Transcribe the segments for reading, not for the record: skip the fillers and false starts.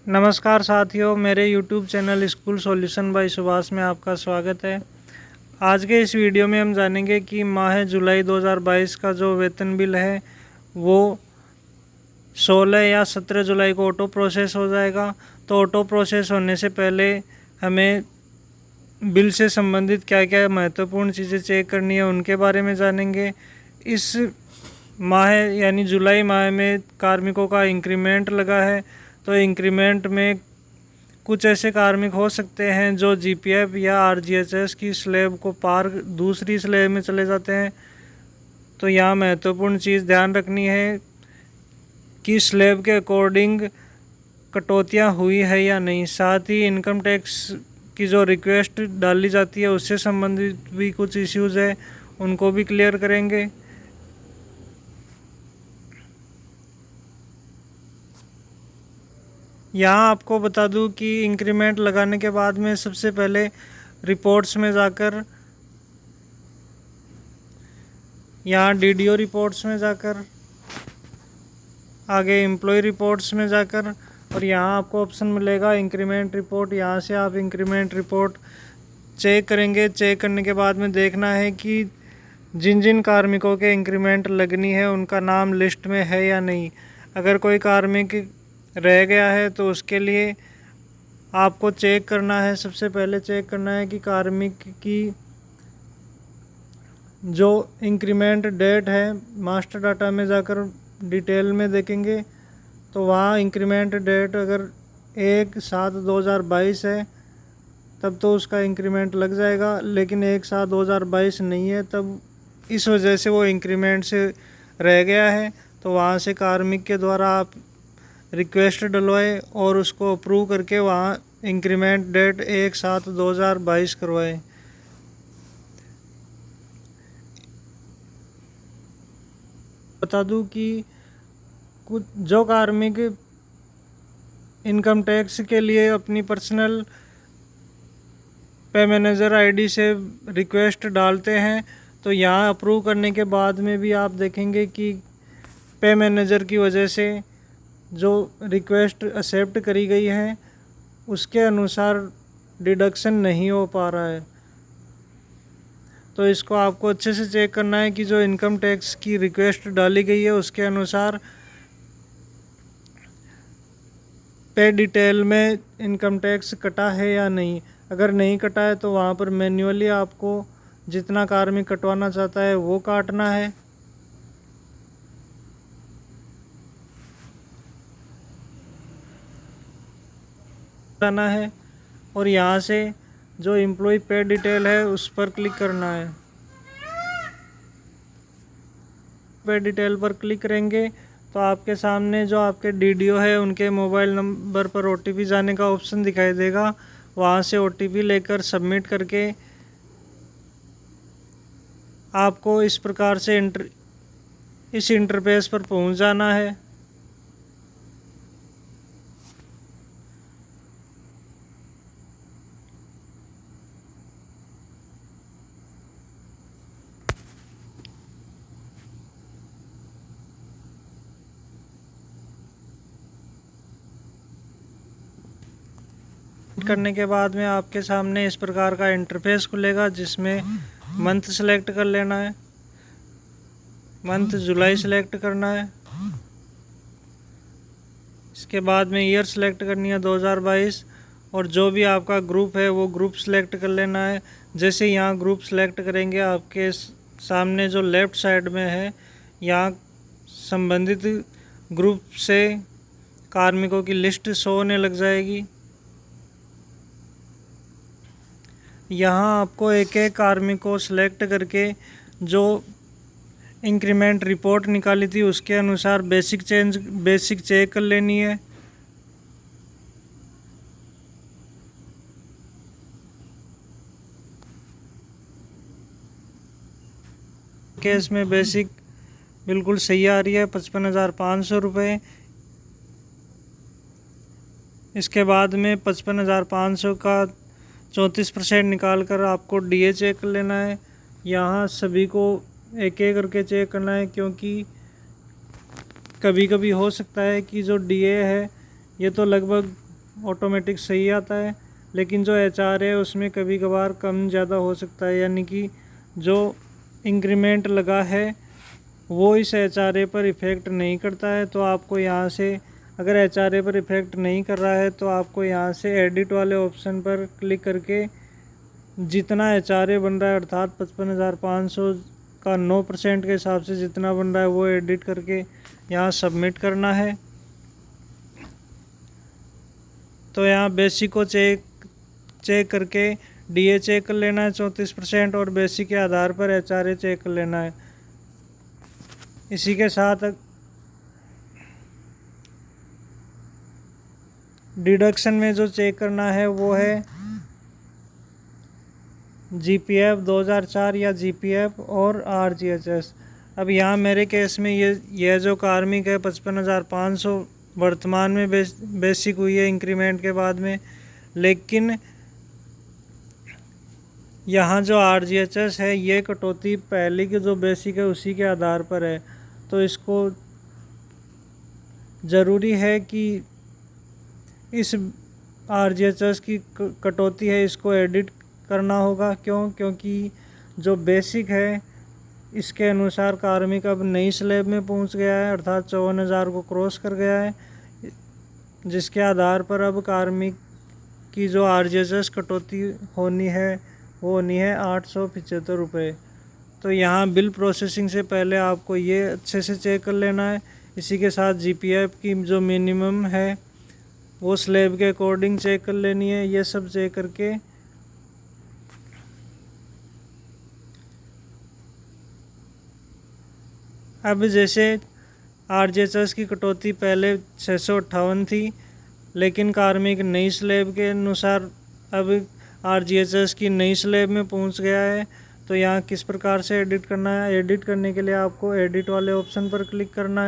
नमस्कार साथियों, मेरे YouTube channel school solution bye Subhash में आपका स्वागत है। आज के इस वीडियो में हम जानेंगे कि माह जुलाई 2022 का जो वेतन बिल है वो 16 या 17 जुलाई को ऑटो प्रोसेस हो जाएगा। तो ऑटो प्रोसेस होने से पहले हमें बिल से संबंधित क्या क्या महत्वपूर्ण चीज़ें चेक करनी है उनके बारे में जानेंगे। इस माह यानी जुलाई माह में कार्मिकों का इंक्रीमेंट लगा है, तो इंक्रीमेंट में कुछ ऐसे कार्मिक हो सकते हैं जो जीपीएफ या आरजीएचएस की स्लैब को पार दूसरी स्लैब में चले जाते हैं। तो यहाँ महत्वपूर्ण चीज़ ध्यान रखनी है कि स्लैब के अकॉर्डिंग कटौतियाँ हुई है या नहीं। साथ ही इनकम टैक्स की जो रिक्वेस्ट डाली जाती है उससे संबंधित भी कुछ इश्यूज़ है, उनको भी क्लियर करेंगे। यहाँ आपको बता दूँ कि इंक्रीमेंट लगाने के बाद में सबसे पहले रिपोर्ट्स में जाकर, यहाँ डीडीओ रिपोर्ट्स में जाकर, आगे एम्प्लॉय रिपोर्ट्स में जाकर, और यहाँ आपको ऑप्शन मिलेगा इंक्रीमेंट रिपोर्ट। यहाँ से आप इंक्रीमेंट रिपोर्ट चेक करेंगे। चेक करने के बाद में देखना है कि जिन जिन कार्मिकों के इंक्रीमेंट लगनी है उनका नाम लिस्ट में है या नहीं। अगर कोई कार्मिक रह गया है तो उसके लिए आपको चेक करना है। सबसे पहले चेक करना है कि कार्मिक की जो इंक्रीमेंट डेट है, मास्टर डाटा में जाकर डिटेल में देखेंगे तो वहाँ इंक्रीमेंट डेट अगर 1/7/2022 है तब तो उसका इंक्रीमेंट लग जाएगा, लेकिन 1/7/2022 नहीं है, तब इस वजह से वो इंक्रीमेंट से रह गया है। तो वहाँ से कार्मिक के द्वारा आप रिक्वेस्ट डलवाए और उसको अप्रूव करके वहाँ इंक्रीमेंट डेट 1/7/2022 करवाए। बता दूं कि कुछ जो कार्मिक इनकम टैक्स के लिए अपनी पर्सनल पे मैनेजर आईडी से रिक्वेस्ट डालते हैं तो यहाँ अप्रूव करने के बाद में भी आप देखेंगे कि पे मैनेजर की वजह से जो रिक्वेस्ट एक्सेप्ट करी गई है उसके अनुसार डिडक्शन नहीं हो पा रहा है। तो इसको आपको अच्छे से चेक करना है कि जो इनकम टैक्स की रिक्वेस्ट डाली गई है उसके अनुसार पे डिटेल में इनकम टैक्स कटा है या नहीं। अगर नहीं कटा है तो वहाँ पर मैन्युअली आपको जितना कार्मिक कटवाना चाहता है वो काटना है। करना है और यहाँ से जो एम्प्लॉय पे डिटेल है उस पर क्लिक करना है। पे डिटेल पर क्लिक करेंगे तो आपके सामने जो आपके डीडीओ है उनके मोबाइल नंबर पर ओटीपी जाने का ऑप्शन दिखाई देगा। वहाँ से ओटीपी लेकर सबमिट करके आपको इस प्रकार से इस इंटरफेस पर पहुँच जाना है। करने के बाद में आपके सामने इस प्रकार का इंटरफेस खुलेगा जिसमें मंथ सेलेक्ट कर लेना है। मंथ जुलाई सेलेक्ट करना है। इसके बाद में ईयर सेलेक्ट करनी है 2022, और जो भी आपका ग्रुप है वो ग्रुप सेलेक्ट कर लेना है। जैसे यहाँ ग्रुप सेलेक्ट करेंगे आपके सामने जो लेफ़्ट साइड में है यहाँ संबंधित ग्रुप से कार्मिकों की लिस्ट शो होने लग जाएगी। यहाँ आपको एक एक कार्मिक को सिलेक्ट करके जो इंक्रीमेंट रिपोर्ट निकाली थी उसके अनुसार बेसिक चेक कर लेनी है। केस में बेसिक बिल्कुल सही आ रही है, 55,500 रुपये। इसके बाद में 55,500 का 34% निकाल कर आपको डीए चेक कर लेना है। यहाँ सभी को एक एक करके चेक करना है, क्योंकि कभी कभी हो सकता है कि जो डीए है ये तो लगभग ऑटोमेटिक सही आता है, लेकिन जो HR है उसमें कभी कभार कम ज़्यादा हो सकता है, यानी कि जो इंक्रीमेंट लगा है वो इस HRA पर इफ़ेक्ट नहीं करता है। तो आपको यहाँ से, अगर HRA पर इफ़ेक्ट नहीं कर रहा है तो आपको यहाँ से एडिट वाले ऑप्शन पर क्लिक करके जितना HRA बन रहा है, अर्थात 55,500 का 9% के हिसाब से जितना बन रहा है वो एडिट करके यहाँ सबमिट करना है। तो यहाँ बेसिक को चेक करके DA चेक कर लेना है 34% और बेसिक के आधार पर HRA चेक कर लेना है। इसी के साथ डिडक्शन में जो चेक करना है वो है GPF 2004 या GPF और RGHS। अब यहाँ मेरे केस में ये जो कार्मिक है 55,500 वर्तमान में बेसिक हुई है इंक्रीमेंट के बाद में, लेकिन यहाँ जो RGHS है ये कटौती पहले की जो बेसिक है उसी के आधार पर है। तो इसको ज़रूरी है कि इस RGHS की कटौती है इसको एडिट करना होगा। क्योंकि जो बेसिक है इसके अनुसार कार्मिक अब नई स्लैब में पहुंच गया है, अर्थात 54,000 को क्रॉस कर गया है, जिसके आधार पर अब कार्मिक की जो RGHS कटौती होनी है वो होनी है 875 रुपये। तो यहाँ बिल प्रोसेसिंग से पहले आपको ये अच्छे से चेक कर लेना है। इसी के साथ GPF की जो मिनिमम है वो स्लैब के अकॉर्डिंग चेक कर लेनी है। ये सब चेक करके अब जैसे RGHS की कटौती पहले 658 थी, लेकिन कार्मिक नई स्लैब के अनुसार अब RGHS की नई स्लैब में पहुंच गया है। तो यहाँ किस प्रकार से एडिट करना है, एडिट करने के लिए आपको एडिट वाले ऑप्शन पर क्लिक करना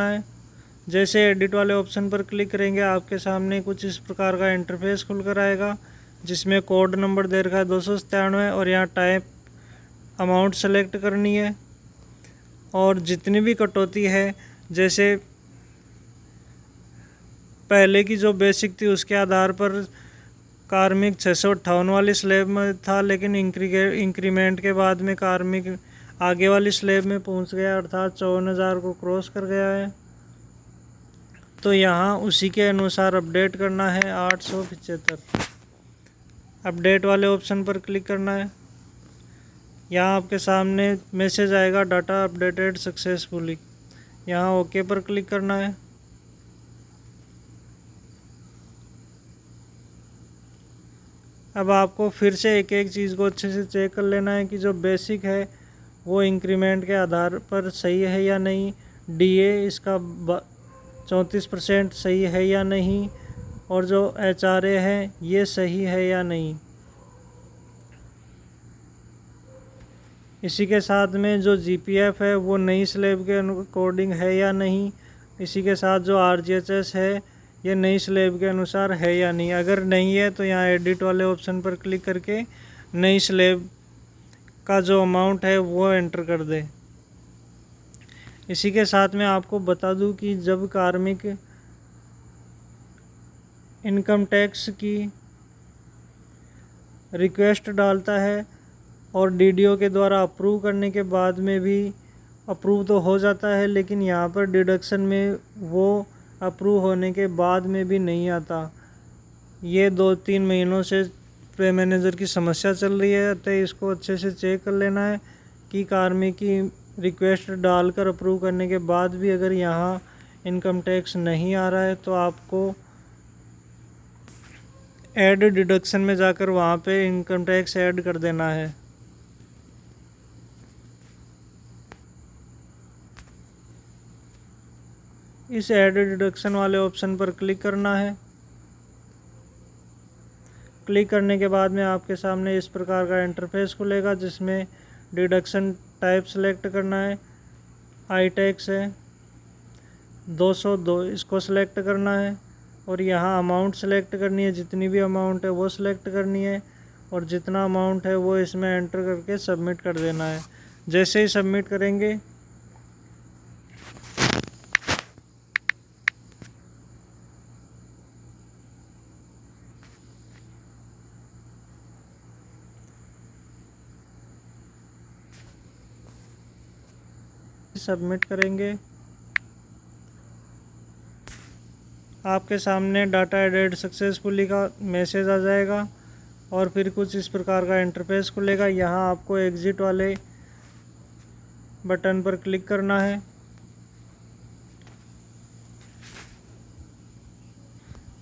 है। जैसे एडिट वाले ऑप्शन पर क्लिक करेंगे आपके सामने कुछ इस प्रकार का इंटरफेस खुलकर आएगा, जिसमें कोड नंबर दे रखा है 297 और यहाँ टाइप अमाउंट सेलेक्ट करनी है। और जितनी भी कटौती है, जैसे पहले की जो बेसिक थी उसके आधार पर कार्मिक 658 वाली स्लैब में था, लेकिन इंक्रीमेंट के बाद में कार्मिक आगे वाली स्लैब में पहुंच गया, अर्थात 54,000 को क्रॉस कर गया है। तो यहाँ उसी के अनुसार अपडेट करना है 875। अपडेट वाले ऑप्शन पर क्लिक करना है। यहाँ आपके सामने मैसेज आएगा डाटा अपडेटेड सक्सेसफुली, यहाँ ओके पर क्लिक करना है। अब आपको फिर से एक एक चीज़ को अच्छे से चेक कर लेना है कि जो बेसिक है वो इंक्रीमेंट के आधार पर सही है या नहीं, DA इसका 34% सही है या नहीं, और जो HRA है ये सही है या नहीं। इसी के साथ में जो GPF है वो नई स्लैब के अकॉर्डिंग है या नहीं। इसी के साथ जो RGHS है ये नई स्लैब के अनुसार है या नहीं। अगर नहीं है तो यहाँ एडिट वाले ऑप्शन पर क्लिक करके नई स्लैब का जो अमाउंट है वो एंटर कर दे। इसी के साथ में आपको बता दूं कि जब कार्मिक इनकम टैक्स की रिक्वेस्ट डालता है और DDO के द्वारा अप्रूव करने के बाद में भी अप्रूव तो हो जाता है, लेकिन यहाँ पर डिडक्शन में वो अप्रूव होने के बाद में भी नहीं आता। ये 2-3 महीनों से पे मैनेजर की समस्या चल रही है। तो इसको अच्छे से चेक कर लेना है कि कार्मिक की रिक्वेस्ट डालकर अप्रूव करने के बाद भी अगर यहाँ इनकम टैक्स नहीं आ रहा है तो आपको ऐड डिडक्शन में जाकर वहाँ पे इनकम टैक्स ऐड कर देना है। इस ऐड डिडक्शन वाले ऑप्शन पर क्लिक करना है। क्लिक करने के बाद में आपके सामने इस प्रकार का इंटरफेस खुलेगा, जिसमें डिडक्शन टाइप सेलेक्ट करना है। आई टैक्स है 202, इसको सेलेक्ट करना है और यहाँ अमाउंट सेलेक्ट करनी है। जितनी भी अमाउंट है वो सिलेक्ट करनी है और जितना अमाउंट है वो इसमें एंटर करके सबमिट कर देना है। जैसे ही सबमिट करेंगे सबमिट करेंगे। आपके सामने डाटा एडेड सक्सेसफुली का मैसेज आ जाएगा और फिर कुछ इस प्रकार का इंटरफेस खुलेगा। यहाँ आपको एग्ज़िट वाले बटन पर क्लिक करना है।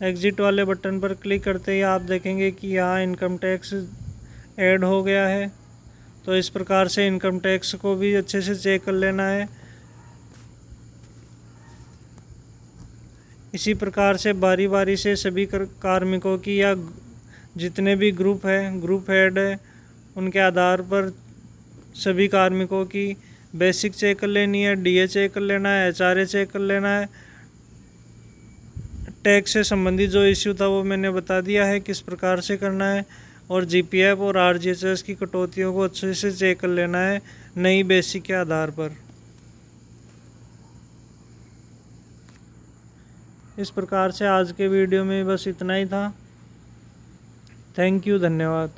एग्ज़िट वाले बटन पर क्लिक करते ही आप देखेंगे कि यहाँ इनकम टैक्स ऐड हो गया है। तो इस प्रकार से इनकम टैक्स को भी अच्छे से चेक कर लेना है। इसी प्रकार से बारी बारी से सभी कार्मिकों की या जितने भी ग्रुप हेड है, उनके आधार पर सभी कार्मिकों की बेसिक चेक कर लेनी है, डीए चेक कर लेना है, एचआरए चेक कर लेना है। टैक्स से संबंधित जो इश्यू था वो मैंने बता दिया है किस प्रकार से करना है। और जीपीएफ और आरजीएचएस की कटौतियों को अच्छे से चेक कर लेना है नई बेसिक के आधार पर। इस प्रकार से आज के वीडियो में बस इतना ही था। थैंक यू, धन्यवाद।